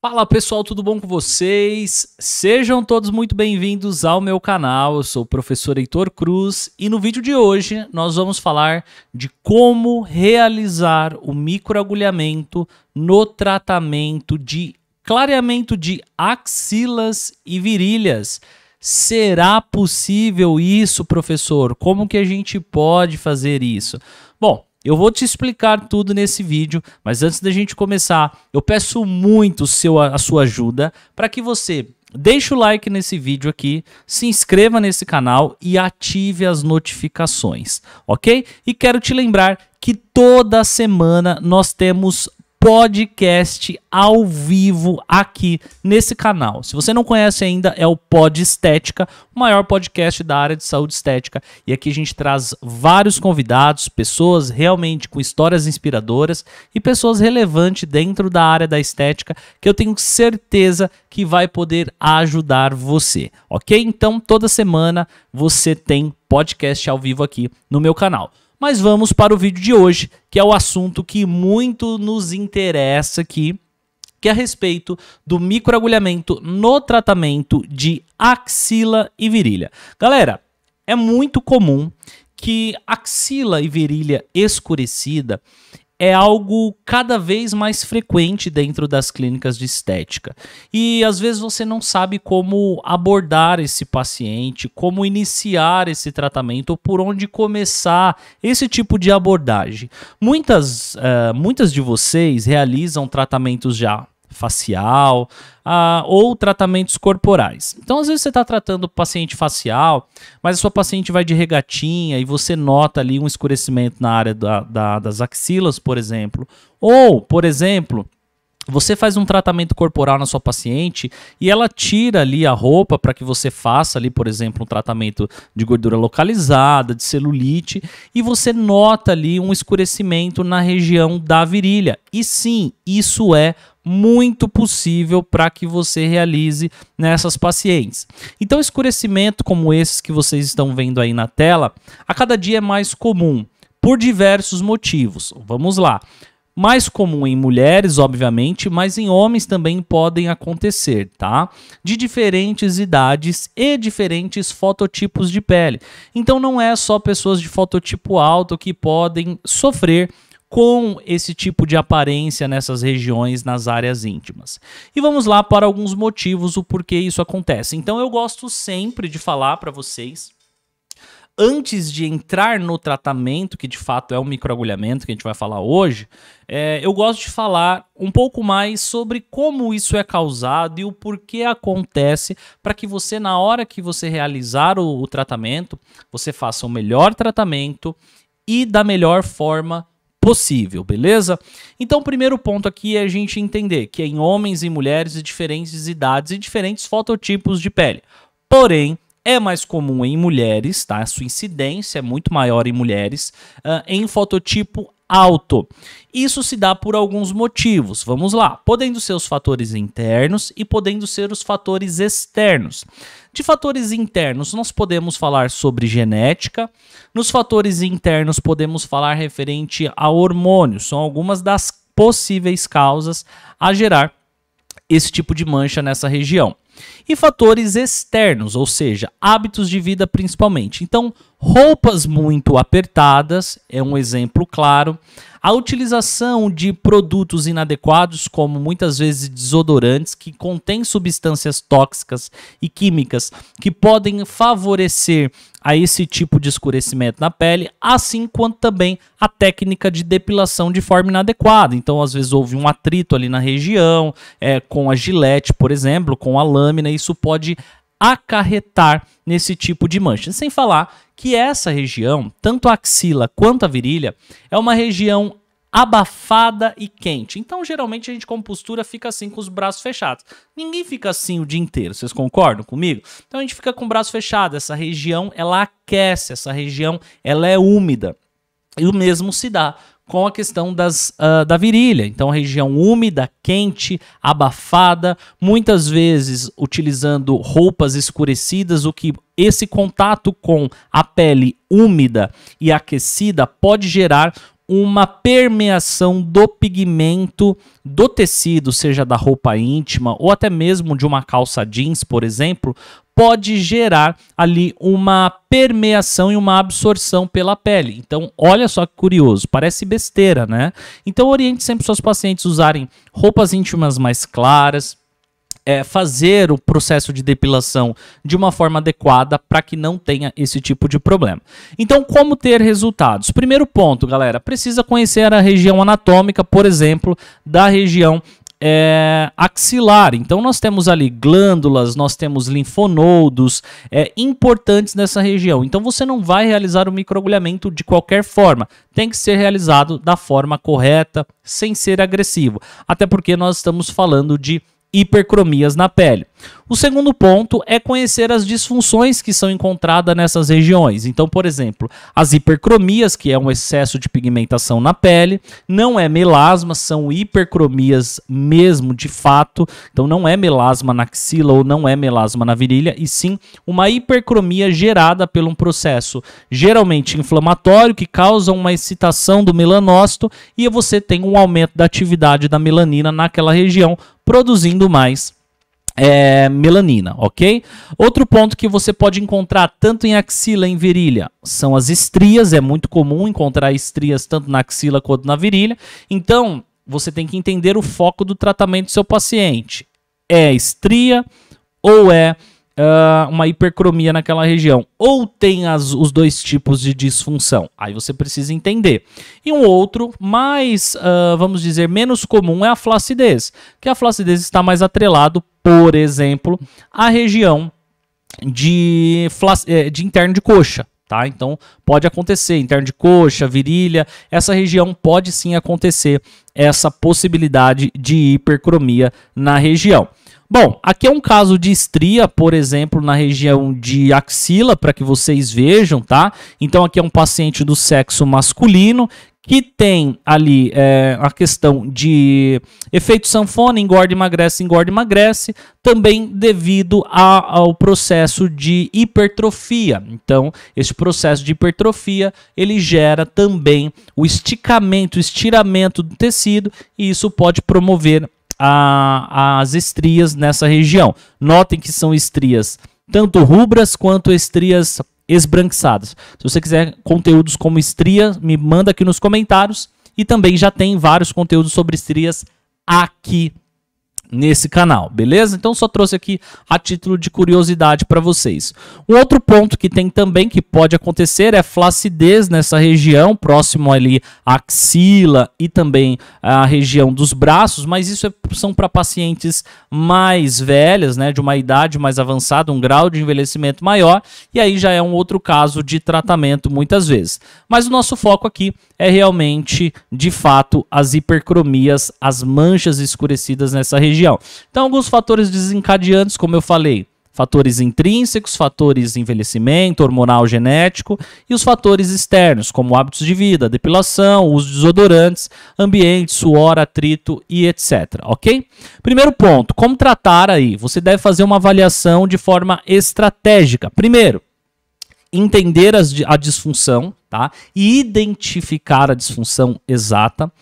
Fala pessoal, tudo bom com vocês? Sejam todos muito bem-vindos ao meu canal. Eu sou o professor Heitor Cruz e no vídeo de hoje nós vamos falar de como realizar o microagulhamento no tratamento de clareamento de axilas e virilhas. Será possível isso, professor? Como que a gente pode fazer isso? Bom, eu vou te explicar tudo nesse vídeo, mas antes da gente começar, eu peço muito a sua ajuda para que você deixe o like nesse vídeo aqui, se inscreva nesse canal e ative as notificações, ok? E quero te lembrar que toda semana nós temos podcast ao vivo aqui nesse canal. Se você não conhece ainda, é o Pod Estética, o maior podcast da área de saúde estética. E aqui a gente traz vários convidados, pessoas realmente com histórias inspiradoras e pessoas relevantes dentro da área da estética que eu tenho certeza que vai poder ajudar você, ok? Então, toda semana você tem podcast ao vivo aqui no meu canal. Mas vamos para o vídeo de hoje, que é o assunto que muito nos interessa aqui, que é a respeito do microagulhamento no tratamento de axila e virilha. Galera, é muito comum que axila e virilha escurecida é algo cada vez mais frequente dentro das clínicas de estética. E às vezes você não sabe como abordar esse paciente, como iniciar esse tratamento ou por onde começar esse tipo de abordagem. Muitas de vocês realizam tratamentos já facial ou tratamentos corporais. Então, às vezes você está tratando o paciente facial, mas a sua paciente vai de regatinha e você nota ali um escurecimento na área das axilas, por exemplo. Ou, por exemplo, você faz um tratamento corporal na sua paciente e ela tira ali a roupa para que você faça ali, por exemplo, um tratamento de gordura localizada, de celulite, e você nota ali um escurecimento na região da virilha. E sim, isso é muito possível para que você realize nessas pacientes. Então, escurecimento como esses que vocês estão vendo aí na tela, a cada dia é mais comum, por diversos motivos. Vamos lá. Mais comum em mulheres, obviamente, mas em homens também podem acontecer, tá? De diferentes idades e diferentes fototipos de pele. Então não é só pessoas de fototipo alto que podem sofrer com esse tipo de aparência nessas regiões, nas áreas íntimas. E vamos lá para alguns motivos o porquê isso acontece. Então eu gosto sempre de falar para vocês, antes de entrar no tratamento, que de fato é o microagulhamento que a gente vai falar hoje, eu gosto de falar um pouco mais sobre como isso é causado e o porquê acontece, para que você, na hora que você realizar o tratamento, você faça o melhor tratamento e da melhor forma possível, beleza? Então o primeiro ponto aqui é a gente entender que em homens e mulheres de diferentes idades e diferentes fototipos de pele. Porém, é mais comum em mulheres, tá? A sua incidência é muito maior em mulheres, em fototipo alto. Isso se dá por alguns motivos. Vamos lá. Podendo ser os fatores internos e podendo ser os fatores externos. De fatores internos, nós podemos falar sobre genética. Nos fatores internos, podemos falar referente a hormônios. São algumas das possíveis causas a gerar esse tipo de mancha nessa região. E fatores externos, ou seja, hábitos de vida principalmente. Então, roupas muito apertadas é um exemplo claro. A utilização de produtos inadequados, como muitas vezes desodorantes, que contêm substâncias tóxicas e químicas que podem favorecer a esse tipo de escurecimento na pele, assim quanto também a técnica de depilação de forma inadequada. Então, às vezes, houve um atrito ali na região, com a gilete, por exemplo, com a lâmina, isso pode acarretar nesse tipo de mancha. Sem falar que essa região, tanto a axila quanto a virilha, é uma região abafada e quente. Então, geralmente, a gente com postura fica assim com os braços fechados. Ninguém fica assim o dia inteiro, vocês concordam comigo? Então, a gente fica com o braço fechado. Essa região, ela aquece, essa região, ela é úmida. E o mesmo se dá com a questão da virilha. Então, região úmida, quente, abafada, muitas vezes utilizando roupas escurecidas, o que esse contato com a pele úmida e aquecida pode gerar uma permeação do pigmento do tecido, seja da roupa íntima ou até mesmo de uma calça jeans, por exemplo, pode gerar ali uma permeação e uma absorção pela pele. Então, olha só que curioso, parece besteira, né? Então, oriente sempre seus pacientes a usarem roupas íntimas mais claras, fazer o processo de depilação de uma forma adequada para que não tenha esse tipo de problema. Então, como ter resultados? Primeiro ponto, galera, precisa conhecer a região anatômica, por exemplo, da região axilar. Então, nós temos ali glândulas, nós temos linfonodos importantes nessa região. Então, você não vai realizar o microagulhamento de qualquer forma. Tem que ser realizado da forma correta, sem ser agressivo. Até porque nós estamos falando de hipercromias na pele. O segundo ponto é conhecer as disfunções que são encontradas nessas regiões. Então, por exemplo, as hipercromias, que é um excesso de pigmentação na pele, não é melasma, são hipercromias mesmo de fato. Então, não é melasma na axila ou não é melasma na virilha, e sim uma hipercromia gerada por um processo geralmente inflamatório que causa uma excitação do melanócito e você tem um aumento da atividade da melanina naquela região, produzindo mais melanina, ok? Outro ponto que você pode encontrar tanto em axila e em virilha são as estrias. É muito comum encontrar estrias tanto na axila quanto na virilha. Então, você tem que entender o foco do tratamento do seu paciente. É estria ou é uma hipercromia naquela região? Ou tem os dois tipos de disfunção? Aí você precisa entender. E um outro, mais, vamos dizer, menos comum é a flacidez. Que a flacidez está mais atrelado, por exemplo, à região de interno de coxa. Tá? Então, pode acontecer, interno de coxa, virilha, essa região pode sim acontecer essa possibilidade de hipercromia na região. Bom, aqui é um caso de estria, por exemplo, na região de axila, para que vocês vejam, tá? Então, aqui é um paciente do sexo masculino que tem ali a questão de efeito sanfona, engorda, emagrece, também devido ao processo de hipertrofia. Então, esse processo de hipertrofia, ele gera também o esticamento, o estiramento do tecido, e isso pode promover as estrias nessa região. Notem que são estrias tanto rubras quanto estrias esbranquiçadas. Se você quiser conteúdos como estria, me manda aqui nos comentários, e também já tem vários conteúdos sobre estrias aqui nesse canal, beleza? Então só trouxe aqui a título de curiosidade para vocês. Um outro ponto que tem também, que pode acontecer, é flacidez nessa região, próximo ali à axila e também a região dos braços, mas isso são para pacientes mais velhas, né, de uma idade mais avançada, um grau de envelhecimento maior, e aí já é um outro caso de tratamento muitas vezes. Mas o nosso foco aqui é realmente, de fato, as hipercromias, as manchas escurecidas nessa região. Então, alguns fatores desencadeantes, como eu falei, fatores intrínsecos, fatores de envelhecimento, hormonal, genético, e os fatores externos, como hábitos de vida, depilação, uso de desodorantes, ambiente, suor, atrito e etc, ok? Primeiro ponto, como tratar aí? Você deve fazer uma avaliação de forma estratégica. Primeiro, entender a disfunção, tá? E identificar a disfunção exata.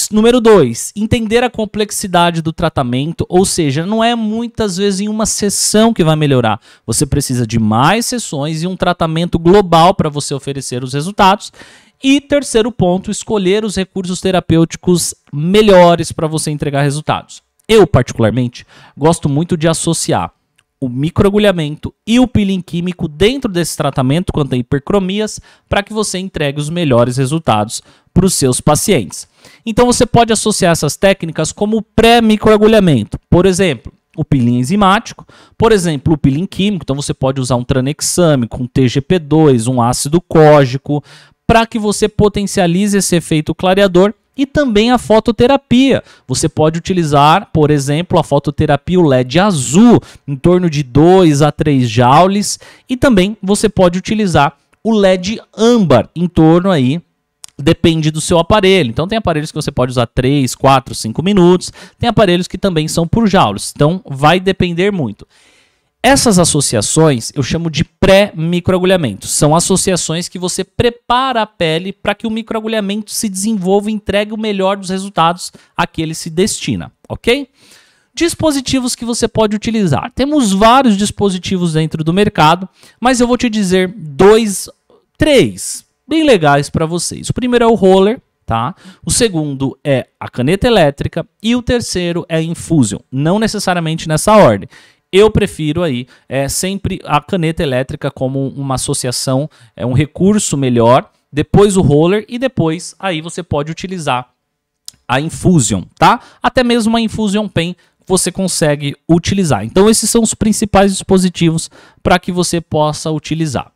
Número 2, entender a complexidade do tratamento, ou seja, não é muitas vezes em uma sessão que vai melhorar. Você precisa de mais sessões e um tratamento global para você oferecer os resultados. E terceiro ponto, escolher os recursos terapêuticos melhores para você entregar resultados. Eu, particularmente, gosto muito de associar o microagulhamento e o peeling químico dentro desse tratamento quanto a hipercromias, para que você entregue os melhores resultados para os seus pacientes. Então você pode associar essas técnicas como pré-microagulhamento. Por exemplo, o peeling enzimático, por exemplo, o peeling químico. Então você pode usar um tranexame com TGP2, um ácido cógico, para que você potencialize esse efeito clareador. E também a fototerapia. Você pode utilizar, por exemplo, a fototerapia o LED azul, em torno de 2 a 3 joules. E também você pode utilizar o LED âmbar, em torno aí, depende do seu aparelho. Então tem aparelhos que você pode usar 3, 4, 5 minutos. Tem aparelhos que também são por joules. Então vai depender muito. Essas associações eu chamo de pré-microagulhamento. São associações que você prepara a pele para que o microagulhamento se desenvolva e entregue o melhor dos resultados a que ele se destina, ok? Dispositivos que você pode utilizar. Temos vários dispositivos dentro do mercado, mas eu vou te dizer três bem legais para vocês. O primeiro é o roller, tá? O segundo é a caneta elétrica e o terceiro é a Infusion. Não necessariamente nessa ordem. Eu prefiro aí sempre a caneta elétrica como uma associação, um recurso melhor, depois o roller e depois aí você pode utilizar a Infusion, tá? Até mesmo a Infusion Pen você consegue utilizar. Então esses são os principais dispositivos para que você possa utilizar.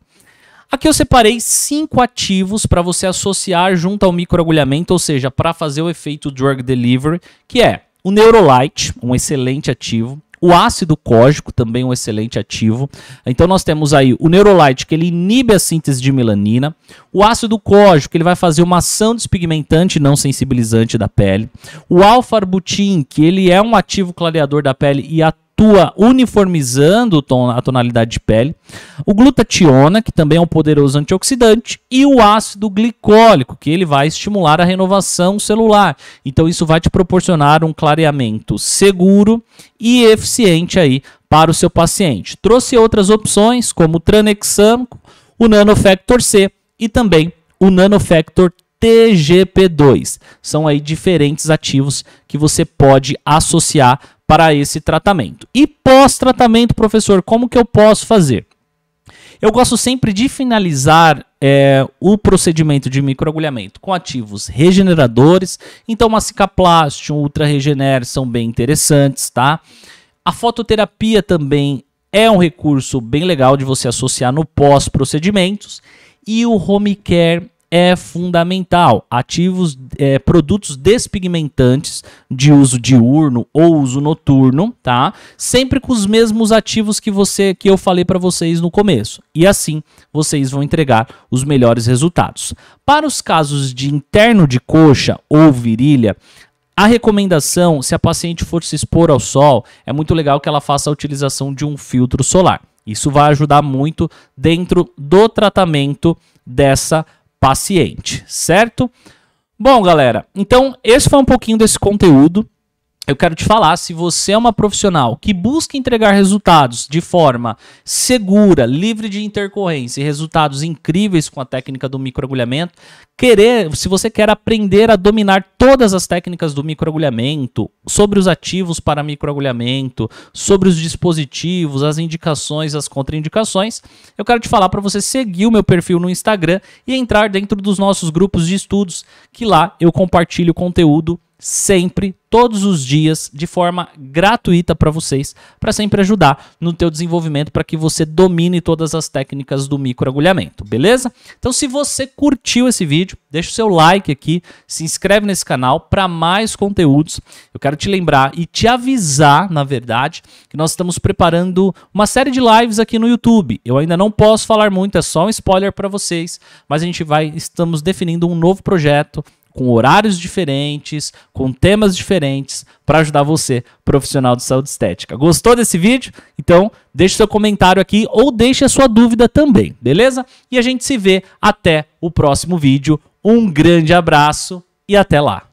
Aqui eu separei 5 ativos para você associar junto ao microagulhamento, ou seja, para fazer o efeito drug delivery, que é o Neurolite, um excelente ativo. O ácido cógico, também um excelente ativo. Então nós temos aí o Neurolite, que ele inibe a síntese de melanina. O ácido cógico, que ele vai fazer uma ação despigmentante e não sensibilizante da pele. O alfa-arbutin, que ele é um ativo clareador da pele e atua uniformizando a tonalidade de pele. O glutationa, que também é um poderoso antioxidante. E o ácido glicólico, que ele vai estimular a renovação celular. Então isso vai te proporcionar um clareamento seguro e eficiente aí para o seu paciente. Trouxe outras opções, como o Tranexam, o Nanofactor C e também o Nanofactor TGP2. São aí diferentes ativos que você pode associar para esse tratamento. E pós-tratamento, professor, como que eu posso fazer? Eu gosto sempre de finalizar o procedimento de microagulhamento com ativos regeneradores. Então, uma Cicaplast, um Ultra Regener são bem interessantes, tá? A fototerapia também é um recurso bem legal de você associar no pós-procedimentos. E o home care é fundamental. Ativos, produtos despigmentantes de uso diurno ou uso noturno, tá? Sempre com os mesmos ativos que eu falei para vocês no começo. E assim vocês vão entregar os melhores resultados. Para os casos de interno de coxa ou virilha, a recomendação, se a paciente for se expor ao sol, é muito legal que ela faça a utilização de um filtro solar. Isso vai ajudar muito dentro do tratamento dessa paciente, certo? Bom, galera, então esse foi um pouquinho desse conteúdo. Eu quero te falar, se você é uma profissional que busca entregar resultados de forma segura, livre de intercorrência e resultados incríveis com a técnica do microagulhamento, se você quer aprender a dominar todas as técnicas do microagulhamento, sobre os ativos para microagulhamento, sobre os dispositivos, as indicações, as contraindicações, eu quero te falar para você seguir o meu perfil no Instagram e entrar dentro dos nossos grupos de estudos, que lá eu compartilho conteúdo sempre, todos os dias, de forma gratuita para vocês, para sempre ajudar no teu desenvolvimento, para que você domine todas as técnicas do microagulhamento, beleza? Então, se você curtiu esse vídeo, deixa o seu like aqui, se inscreve nesse canal para mais conteúdos. Eu quero te lembrar e te avisar, na verdade, que nós estamos preparando uma série de lives aqui no YouTube. Eu ainda não posso falar muito, é só um spoiler para vocês, mas estamos definindo um novo projeto, com horários diferentes, com temas diferentes, para ajudar você, profissional de saúde estética. Gostou desse vídeo? Então, deixe seu comentário aqui ou deixe a sua dúvida também, beleza? E a gente se vê até o próximo vídeo. Um grande abraço e até lá!